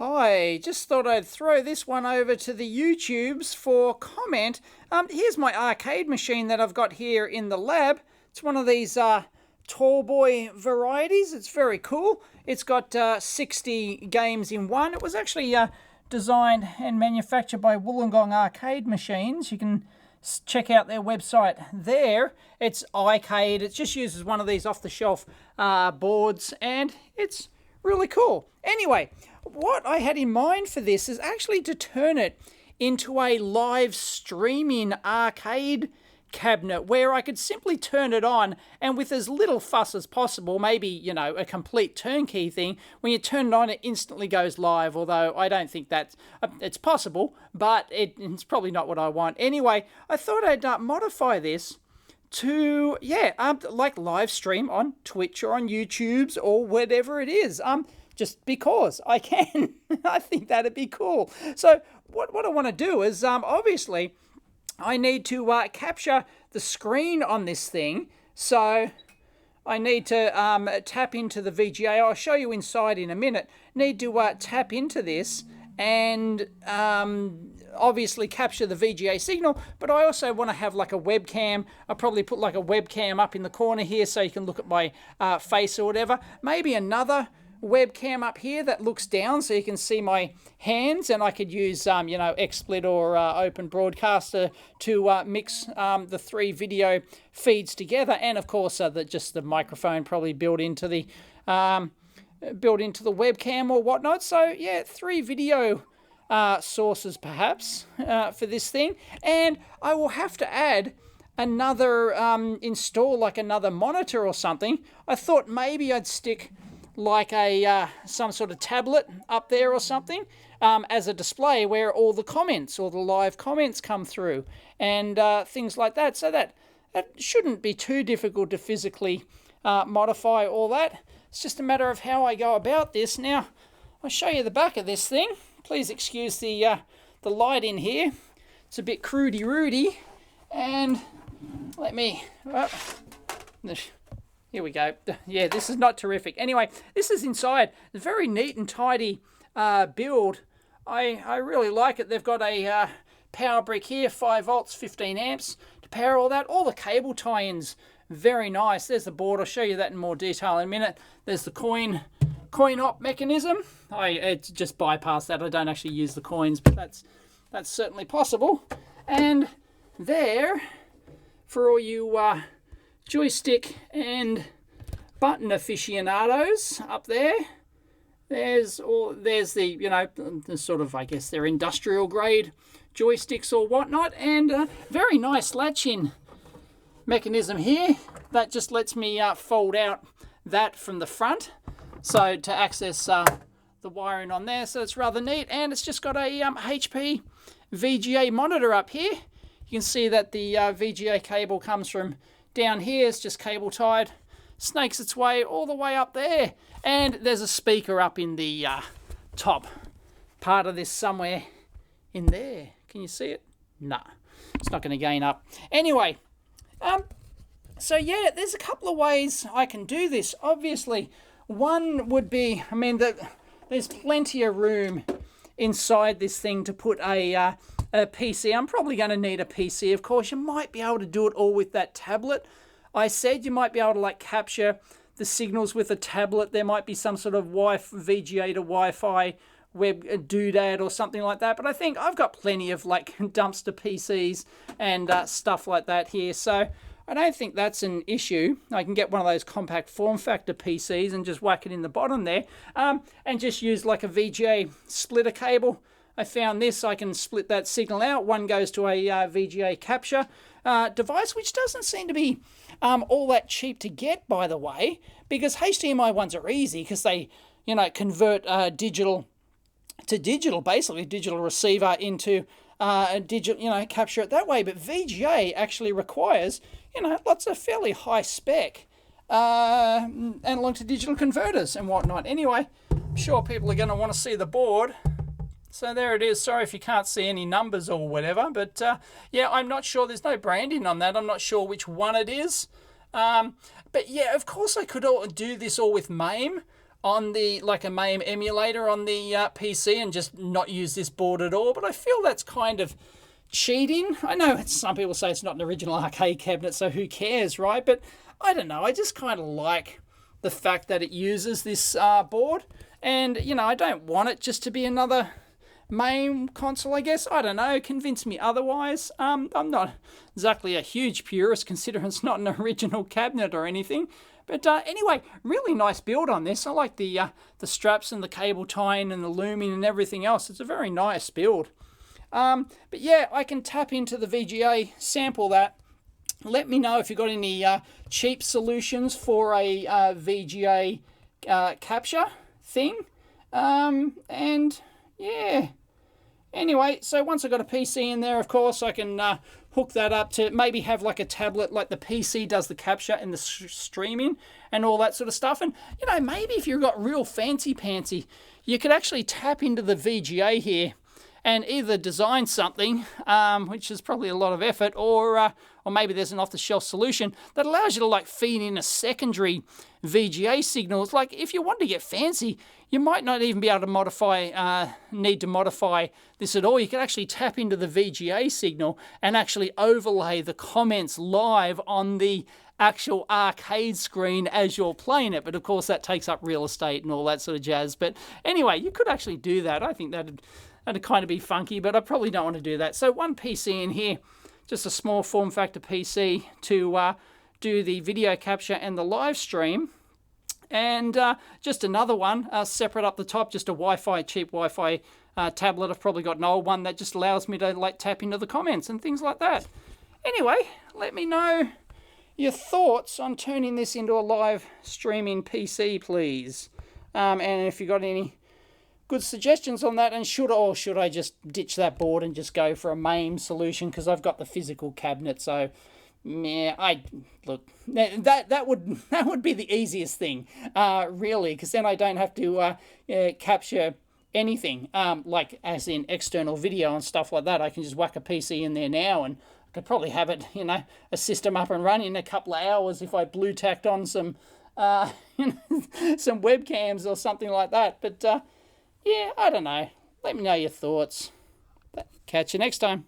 Hi, just thought I'd throw this one over to the YouTubes for comment. Here's my arcade machine that I've got here in the lab. It's one of these tall boy varieties. It's very cool. It's got 60 games in one. It was actually designed and manufactured by Wollongong Arcade Machines. You can check out their website there. It's iCade. It just uses one of these off-the-shelf boards, and it's really cool. Anyway, what I had in mind for this is actually to turn it into a live streaming arcade cabinet where I could simply turn it on and with as little fuss as possible, maybe, you know, a complete turnkey thing, when you turn it on, it instantly goes live, although I don't think that's, it's possible, but it's probably not what I want. Anyway, I thought I'd modify this to, like live stream on Twitch or on YouTube's or whatever it is. Just because I can. I think that'd be cool. So what I want to do is, obviously, I need to capture the screen on this thing. So I need to tap into the VGA. I'll show you inside in a minute. Need to tap into this and obviously capture the VGA signal, but I also want to have like a webcam. I'll probably put like a webcam up in the corner here so you can look at my face or whatever. Maybe another webcam up here that looks down so you can see my hands, and I could use you know, XSplit or Open Broadcaster to mix the three video feeds together, and of course just the microphone probably built into the webcam or whatnot. So yeah, three video sources perhaps for this thing, and I will have to add another install like another monitor or something. I thought maybe I'd stick like a some sort of tablet up there or something as a display where all the comments or the live comments come through and things like that. So that shouldn't be too difficult to physically modify all that. It's just a matter of how I go about this. Now, I'll show you the back of this thing. Please excuse the light in here. It's a bit crudy-rudy. And let me... here we go. Yeah, this is not terrific. Anyway, this is inside. It's a very neat and tidy build. I really like it. They've got a power brick here, 5 volts, 15 amps to power all that. All the cable tie-ins, very nice. There's the board. I'll show you that in more detail in a minute. There's the coin op mechanism. I just bypass that. I don't actually use the coins, but that's certainly possible. And there, for all you joystick and button aficionados up there, there's the, you know, the sort of, I guess they're industrial grade joysticks or whatnot, and very nice latch-in mechanism here that just lets me fold out that from the front, so to access the wiring on there. So it's rather neat, and it's just got a HP VGA monitor up here. You can see that the VGA cable comes from down here. It's just cable tied, snakes its way all the way up there, and there's a speaker up in the top part of this somewhere in there. Can you see it? No, it's not going to gain up. Anyway, so yeah, there's a couple of ways I can do this. Obviously, one would be, I mean, there's plenty of room inside this thing to put a PC. I'm probably going to need a PC, of course. You might be able to do it all with that tablet. I said you might be able to like capture the signals with a tablet. There might be some sort of VGA to Wi-Fi web doodad or something like that. But I think I've got plenty of like dumpster PCs and stuff like that here. So I don't think that's an issue. I can get one of those compact form factor PCs and just whack it in the bottom there, and just use like a VGA splitter cable. I found this. I can split that signal out. One goes to a VGA capture device, which doesn't seem to be all that cheap to get, by the way, because HDMI ones are easy because they, you know, convert digital to digital, basically digital receiver into digital, you know, capture it that way. But VGA actually requires, you know, lots of fairly high spec analog to digital converters and whatnot. Anyway, I'm sure people are going to want to see the board. So there it is. Sorry if you can't see any numbers or whatever, but yeah, I'm not sure. There's no branding on that. I'm not sure which one it is. But yeah, of course I could do this all with MAME. on the, like a MAME emulator on the PC and just not use this board at all, but I feel that's kind of cheating. I know some people say it's not an original arcade cabinet, so who cares, right? But I don't know, I just kind of like the fact that it uses this board, and you know, I don't want it just to be another MAME console, I guess. I don't know, convince me otherwise. I'm not exactly a huge purist considering it's not an original cabinet or anything. But anyway, really nice build on this. I like the straps and the cable tying and the looming and everything else. It's a very nice build. But yeah, I can tap into the VGA, sample that. Let me know if you've got any cheap solutions for a VGA capture thing. And yeah. Anyway, so once I've got a PC in there, of course, I can hook that up to maybe have like a tablet, like the PC does the capture and the streaming and all that sort of stuff. And, you know, maybe if you've got real fancy-pantsy, you could actually tap into the VGA here and either design something, which is probably a lot of effort, or maybe there's an off-the-shelf solution that allows you to like feed in a secondary VGA signal. It's like if you want to get fancy, you might not even be able to need to modify this at all. You can actually tap into the VGA signal and actually overlay the comments live on the actual arcade screen as you're playing it. But of course that takes up real estate and all that sort of jazz. But anyway, you could actually do that. I think that'd kind of be funky, but I probably don't want to do that. So one PC in here, just a small form factor PC to do the video capture and the live stream. And just another one, separate up the top, just a cheap Wi-Fi tablet. I've probably got an old one that just allows me to like tap into the comments and things like that. Anyway, let me know your thoughts on turning this into a live streaming PC, please. And if you've got any good suggestions on that, and should I just ditch that board and just go for a MAME solution because I've got the physical cabinet. So yeah, look, that would be the easiest thing, really, because then I don't have to capture anything, like as in external video and stuff like that. I can just whack a PC in there now, and I could probably have it, you know, a system up and running in a couple of hours if I blue tacked on some some webcams or something like that. But yeah, I don't know. Let me know your thoughts. Catch you next time.